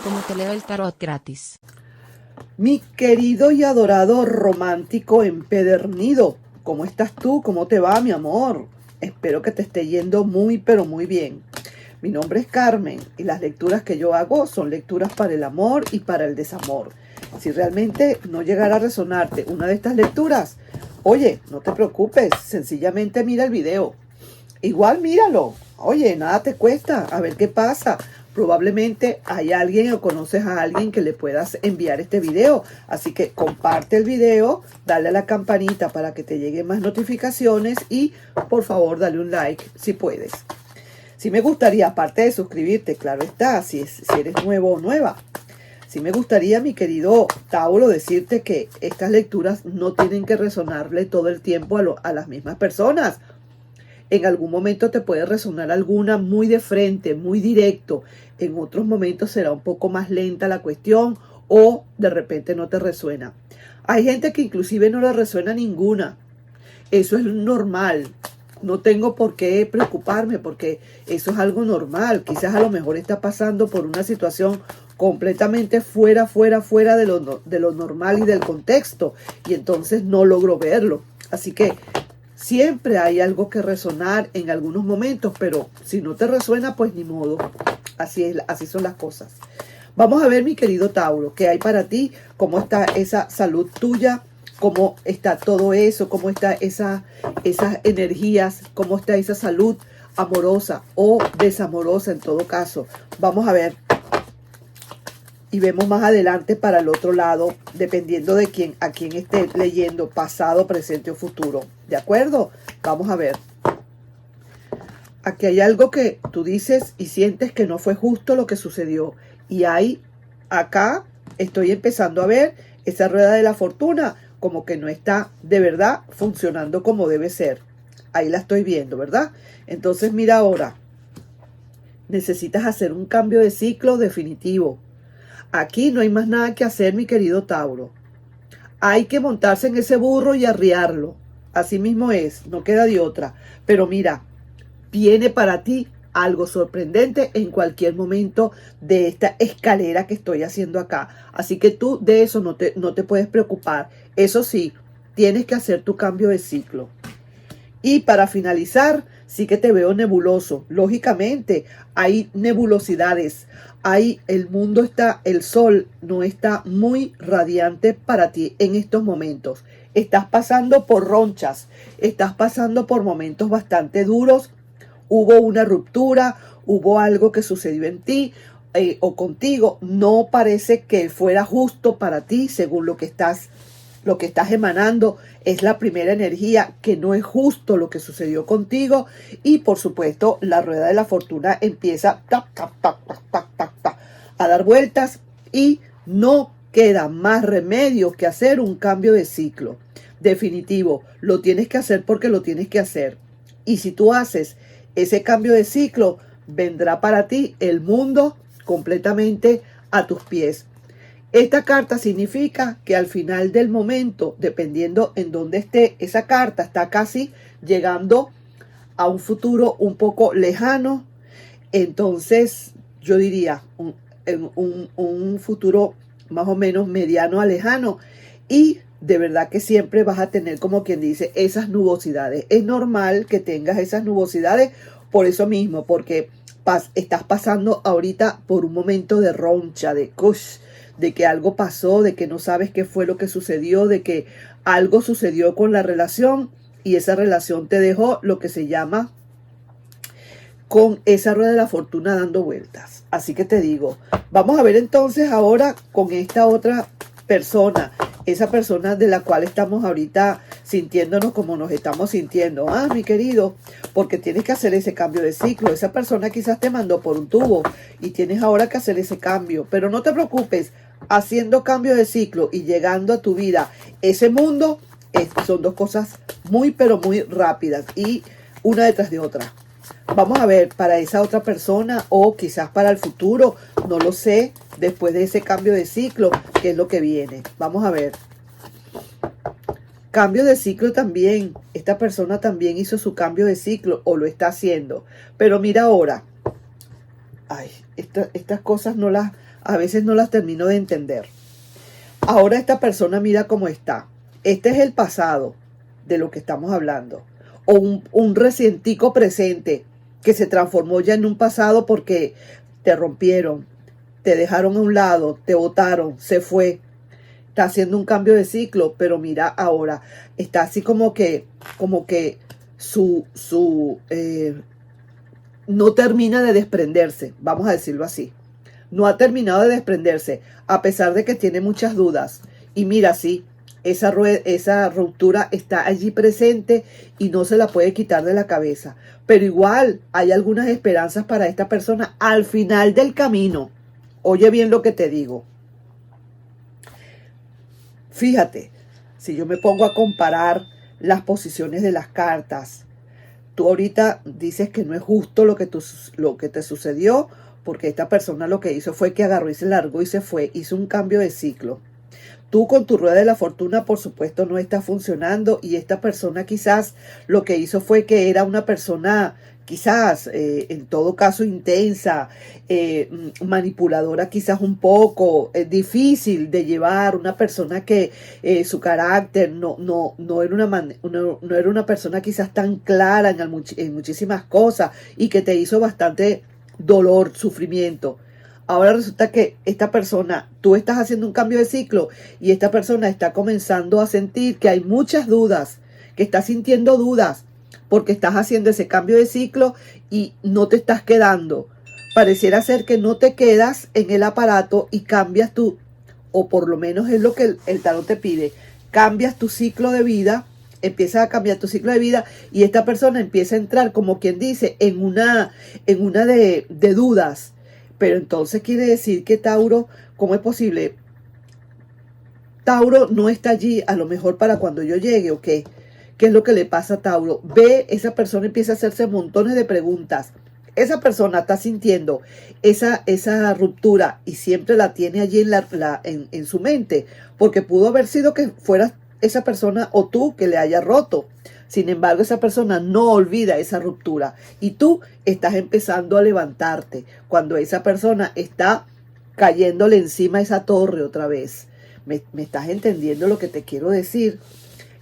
cómo te leo el tarot gratis. Mi querido y adorado romántico empedernido, ¿cómo estás tú? ¿Cómo te va, mi amor? Espero que te esté yendo muy, pero muy bien. Mi nombre es Carmen y las lecturas que yo hago son lecturas para el amor y para el desamor. Si realmente no llegara a resonarte una de estas lecturas, oye, no te preocupes, sencillamente mira el video. Igual míralo. Oye, nada te cuesta. A ver qué pasa. Probablemente hay alguien o conoces a alguien que le puedas enviar este video. Así que comparte el video, dale a la campanita para que te lleguen más notificaciones y por favor dale un like si puedes. Si me gustaría, aparte de suscribirte, claro está, si eres nuevo o nueva. Sí me gustaría, mi querido Tauro, decirte que estas lecturas no tienen que resonarle todo el tiempo a las mismas personas. En algún momento te puede resonar alguna muy de frente, muy directo. En otros momentos será un poco más lenta la cuestión o de repente no te resuena. Hay gente que inclusive no le resuena ninguna. Eso es normal. No tengo por qué preocuparme porque eso es algo normal. Quizás a lo mejor está pasando por una situación completamente fuera de lo normal y del contexto. Y entonces no logro verlo. Así que siempre hay algo que resonar en algunos momentos, pero si no te resuena, pues ni modo. Así son las cosas. Vamos a ver, mi querido Tauro, qué hay para ti, cómo está esa salud tuya, cómo está todo eso, cómo está esas energías, cómo está esa salud amorosa o desamorosa en todo caso. Vamos a ver. Y vemos más adelante para el otro lado, dependiendo de a quién esté leyendo, pasado, presente o futuro. ¿De acuerdo? Vamos a ver. Aquí hay algo que tú dices y sientes que no fue justo lo que sucedió. Y acá estoy empezando a ver esa rueda de la fortuna como que no está de verdad funcionando como debe ser. Ahí la estoy viendo, ¿verdad? Entonces mira ahora. Necesitas hacer un cambio de ciclo definitivo. Aquí no hay más nada que hacer, mi querido Tauro. Hay que montarse en ese burro y arriarlo. Así mismo es, no queda de otra. Pero mira, viene para ti algo sorprendente en cualquier momento de esta escalera que estoy haciendo acá. Así que tú de eso no te puedes preocupar. Eso sí, tienes que hacer tu cambio de ciclo. Y para finalizar, sí que te veo nebuloso. Lógicamente, hay nebulosidades. El sol no está muy radiante para ti en estos momentos. Estás pasando por ronchas, estás pasando por momentos bastante duros. Hubo una ruptura, hubo algo que sucedió en ti o contigo. No parece que fuera justo para ti según lo que estás emanando. Es la primera energía que no es justo lo que sucedió contigo y por supuesto la rueda de la fortuna empieza a dar vueltas y no queda más remedio que hacer un cambio de ciclo definitivo. Lo tienes que hacer porque lo tienes que hacer, y si tú haces ese cambio de ciclo vendrá para ti el mundo completamente a tus pies. Esta carta significa que al final del momento, dependiendo en dónde esté esa carta, está casi llegando a un futuro un poco lejano. Entonces, yo diría un futuro más o menos mediano a lejano. Y de verdad que siempre vas a tener, como quien dice, esas nubosidades. Es normal que tengas esas nubosidades por eso mismo, porque estás pasando ahorita por un momento de roncha, de que algo pasó, de que no sabes qué fue lo que sucedió, de que algo sucedió con la relación y esa relación te dejó lo que se llama con esa rueda de la fortuna dando vueltas. Así que te digo, vamos a ver entonces ahora con esta otra persona, esa persona de la cual estamos ahorita sintiéndonos como nos estamos sintiendo. Mi querido, porque tienes que hacer ese cambio de ciclo. Esa persona quizás te mandó por un tubo y tienes ahora que hacer ese cambio. Pero no te preocupes, haciendo cambio de ciclo y llegando a tu vida ese mundo, son dos cosas muy pero muy rápidas y una detrás de otra. Vamos a ver para esa otra persona o quizás para el futuro, no lo sé, después de ese cambio de ciclo, qué es lo que viene. Vamos a ver. Cambio de ciclo también. Esta persona también hizo su cambio de ciclo o lo está haciendo. Pero mira ahora. Estas cosas no las A veces no las termino de entender. Ahora esta persona mira cómo está. Este es el pasado de lo que estamos hablando. O un recientico presente que se transformó ya en un pasado porque te rompieron, te dejaron a un lado, te botaron, se fue. Está haciendo un cambio de ciclo, pero mira ahora, está así como que no termina de desprenderse, vamos a decirlo así. No ha terminado de desprenderse, a pesar de que tiene muchas dudas. Y mira, sí, esa ruptura está allí presente y no se la puede quitar de la cabeza. Pero igual hay algunas esperanzas para esta persona al final del camino. Oye bien lo que te digo. Fíjate, si yo me pongo a comparar las posiciones de las cartas, tú ahorita dices que no es justo lo que te sucedió, porque esta persona lo que hizo fue que agarró y se largó y se fue, hizo un cambio de ciclo. Tú con tu rueda de la fortuna, por supuesto, no está funcionando, y esta persona quizás lo que hizo fue que era una persona quizás, en todo caso, intensa, manipuladora quizás un poco, difícil de llevar, una persona que su carácter no era una persona quizás tan clara en muchísimas cosas, y que te hizo bastante dolor, sufrimiento. Ahora resulta que esta persona, tú estás haciendo un cambio de ciclo y esta persona está comenzando a sentir que hay muchas dudas, que está sintiendo dudas porque estás haciendo ese cambio de ciclo y no te estás quedando. Pareciera ser que no te quedas en el aparato y cambias tu, o por lo menos es lo que el tarot te pide, cambias tu ciclo de vida, empiezas a cambiar tu ciclo de vida, y esta persona empieza a entrar, como quien dice, en una de dudas. Pero entonces quiere decir que Tauro, ¿cómo es posible? Tauro no está allí a lo mejor para cuando yo llegue, ¿o qué? ¿Qué es lo que le pasa a Tauro? Ve, esa persona empieza a hacerse montones de preguntas. Esa persona está sintiendo esa ruptura y siempre la tiene allí en su mente, porque pudo haber sido que fuera esa persona o tú que le haya roto. Sin embargo, esa persona no olvida esa ruptura y tú estás empezando a levantarte cuando esa persona está cayéndole encima a esa torre otra vez. ¿Me estás entendiendo lo que te quiero decir?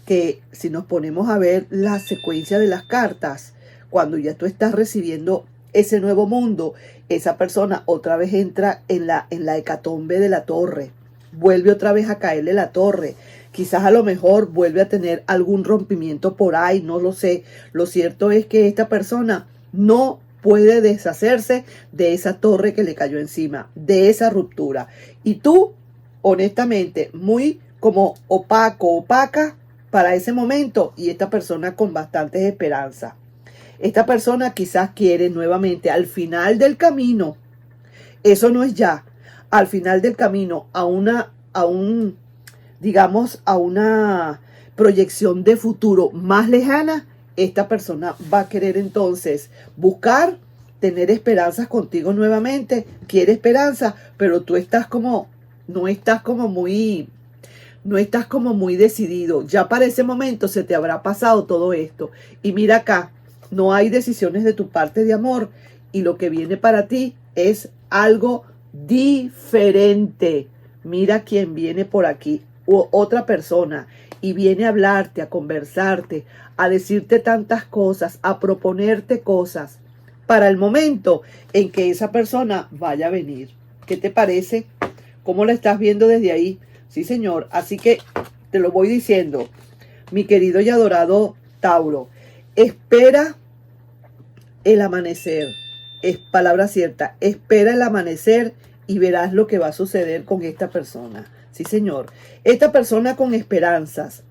Que si nos ponemos a ver la secuencia de las cartas, cuando ya tú estás recibiendo ese nuevo mundo, esa persona otra vez entra en la hecatombe de la torre, vuelve otra vez a caerle la torre. Quizás a lo mejor vuelve a tener algún rompimiento por ahí, no lo sé. Lo cierto es que esta persona no puede deshacerse de esa torre que le cayó encima, de esa ruptura. Y tú, honestamente, muy como opaca para ese momento, y esta persona con bastantes esperanzas. Esta persona quizás quiere nuevamente al final del camino, eso no es ya, al final del camino, a una proyección de futuro más lejana, esta persona va a querer entonces buscar, tener esperanzas contigo nuevamente, quiere esperanza, pero tú estás no estás como muy decidido. Ya para ese momento se te habrá pasado todo esto. Y mira acá, no hay decisiones de tu parte de amor, y lo que viene para ti es algo diferente. Mira quién viene por aquí, otra persona, y viene a hablarte, a conversarte, a decirte tantas cosas, a proponerte cosas para el momento en que esa persona vaya a venir. ¿Qué te parece? ¿Cómo la estás viendo desde ahí? Sí, señor. Así que te lo voy diciendo, mi querido y adorado Tauro, espera el amanecer. Es palabra cierta. Espera el amanecer y verás lo que va a suceder con esta persona. Sí, señor. Esta persona con esperanzas,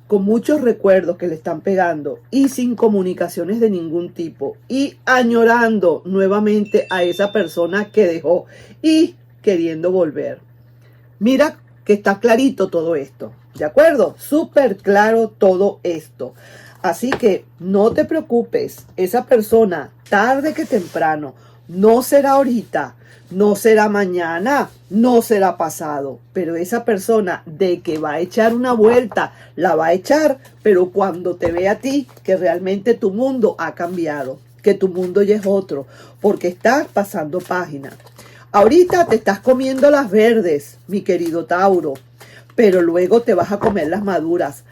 con muchos recuerdos que le están pegando y sin comunicaciones de ningún tipo, y añorando nuevamente a esa persona que dejó y queriendo volver. Mira que está clarito todo esto, ¿de acuerdo? Súper claro todo esto. Así que no te preocupes, esa persona, tarde que temprano, no será ahorita, no será mañana, no será pasado, pero esa persona de que va a echar una vuelta, la va a echar, pero cuando te ve a ti, que realmente tu mundo ha cambiado, que tu mundo ya es otro, porque estás pasando página. Ahorita te estás comiendo las verdes, mi querido Tauro, pero luego te vas a comer las maduras.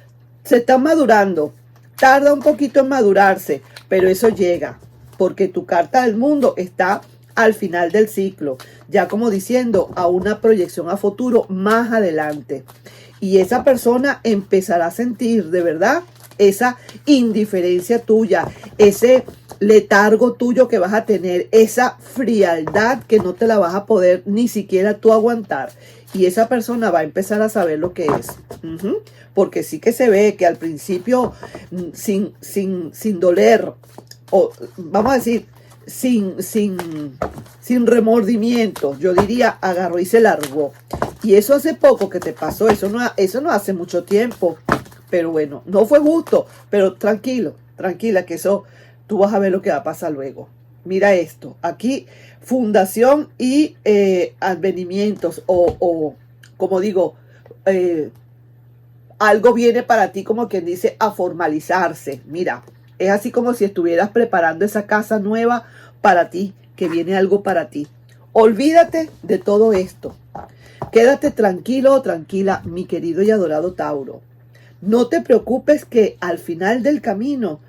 Se están madurando, tarda un poquito en madurarse, pero eso llega, porque tu carta del mundo está al final del ciclo, ya como diciendo a una proyección a futuro más adelante. Y esa persona empezará a sentir de verdad esa indiferencia tuya, ese letargo tuyo que vas a tener, esa frialdad que no te la vas a poder ni siquiera tú aguantar. Y esa persona va a empezar a saber lo que es. Porque sí que se ve que al principio, sin doler, o vamos a decir, sin remordimiento, yo diría, agarró y se largó. Y eso hace poco que te pasó, eso no hace mucho tiempo. Pero bueno, no fue justo, pero tranquilo, tranquila, que eso tú vas a ver lo que va a pasar luego. Mira esto, aquí fundación y advenimientos o como digo, algo viene para ti, como quien dice, a formalizarse. Mira, es así como si estuvieras preparando esa casa nueva para ti, que viene algo para ti. Olvídate de todo esto. Quédate tranquilo o tranquila, mi querido y adorado Tauro. No te preocupes que al final del camino,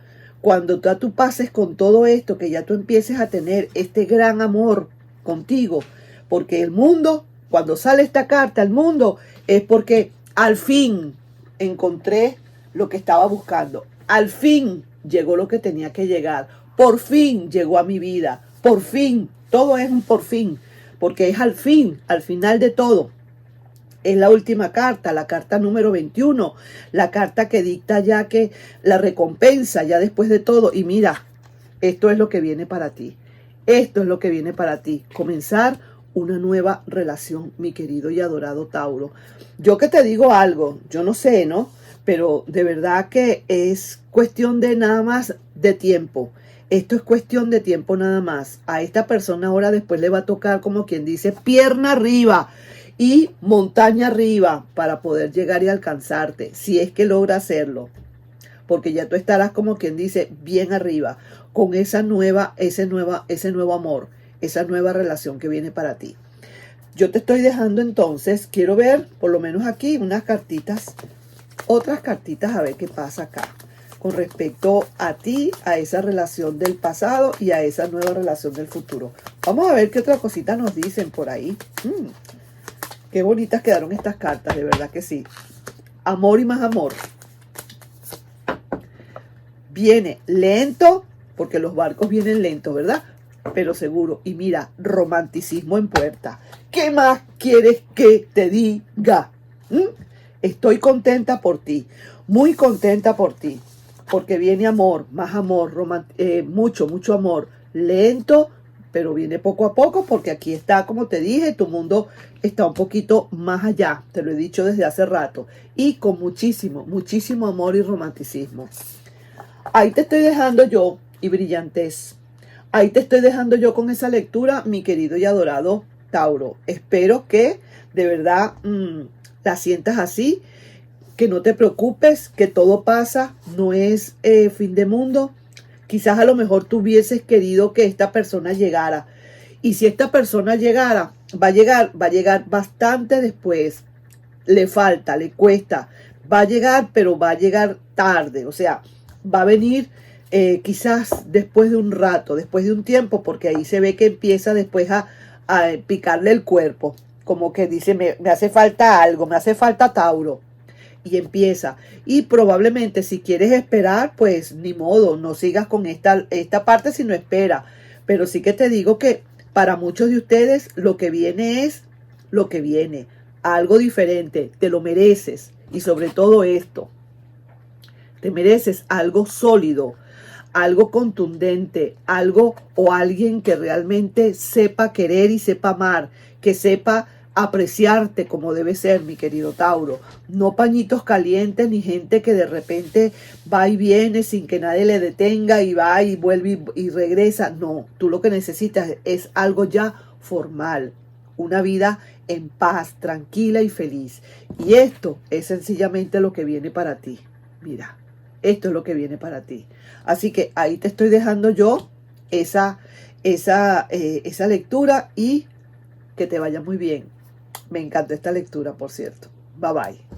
cuando tú pases con todo esto, que ya tú empieces a tener este gran amor contigo, porque el mundo, cuando sale esta carta al mundo, es porque al fin encontré lo que estaba buscando. Al fin llegó lo que tenía que llegar. Por fin llegó a mi vida. Por fin. Todo es un por fin. Porque es al fin, al final de todo. Es la última carta, la carta número 21, la carta que dicta ya que la recompensa, ya después de todo. Y mira, esto es lo que viene para ti. Esto es lo que viene para ti. Comenzar una nueva relación, mi querido y adorado Tauro. Yo que te digo algo, yo no sé, ¿no? Pero de verdad que es cuestión de nada más de tiempo. Esto es cuestión de tiempo nada más. A esta persona ahora después le va a tocar, como quien dice, pierna arriba y montaña arriba para poder llegar y alcanzarte, si es que logra hacerlo, porque ya tú estarás, como quien dice, bien arriba, con ese nuevo amor, esa nueva relación que viene para ti. Yo te estoy dejando entonces, quiero ver por lo menos aquí unas cartitas, otras cartitas, a ver qué pasa acá, con respecto a ti, a esa relación del pasado y a esa nueva relación del futuro. Vamos a ver qué otra cosita nos dicen por ahí. Qué bonitas quedaron estas cartas, de verdad que sí. Amor y más amor. Viene lento, porque los barcos vienen lentos, ¿verdad? Pero seguro. Y mira, romanticismo en puerta. ¿Qué más quieres que te diga? Estoy contenta por ti, muy contenta por ti, porque viene amor, más amor, mucho amor. Lento, pero viene poco a poco, porque aquí está, como te dije, tu mundo está un poquito más allá, te lo he dicho desde hace rato, y con muchísimo amor y romanticismo. Ahí te estoy dejando yo, y brillantez. Ahí te estoy dejando yo con esa lectura, mi querido y adorado Tauro. Espero que de verdad la sientas así, que no te preocupes, que todo pasa, no es fin de mundo. Quizás a lo mejor tú hubieses querido que esta persona llegara. Y si esta persona llegara, va a llegar bastante después. Le falta, le cuesta. Va a llegar, pero va a llegar tarde. O sea, va a venir quizás después de un rato, después de un tiempo, porque ahí se ve que empieza después a picarle el cuerpo. Como que dice, me hace falta algo, me hace falta Tauro. Y empieza. Y probablemente si quieres esperar, pues ni modo, no sigas con esta parte si no espera. Pero sí que te digo que para muchos de ustedes lo que viene es lo que viene. Algo diferente, te lo mereces. Y sobre todo esto, te mereces algo sólido, algo contundente, algo o alguien que realmente sepa querer y sepa amar, que sepa apreciarte como debe ser, mi querido Tauro. No pañitos calientes ni gente que de repente va y viene sin que nadie le detenga y va y vuelve y regresa. No, tú lo que necesitas es algo ya formal, una vida en paz, tranquila y feliz. Y esto es sencillamente lo que viene para ti. Mira, esto es lo que viene para ti. Así que ahí te estoy dejando yo esa lectura y Que te vaya muy bien. Me encantó esta lectura, por cierto. Bye bye.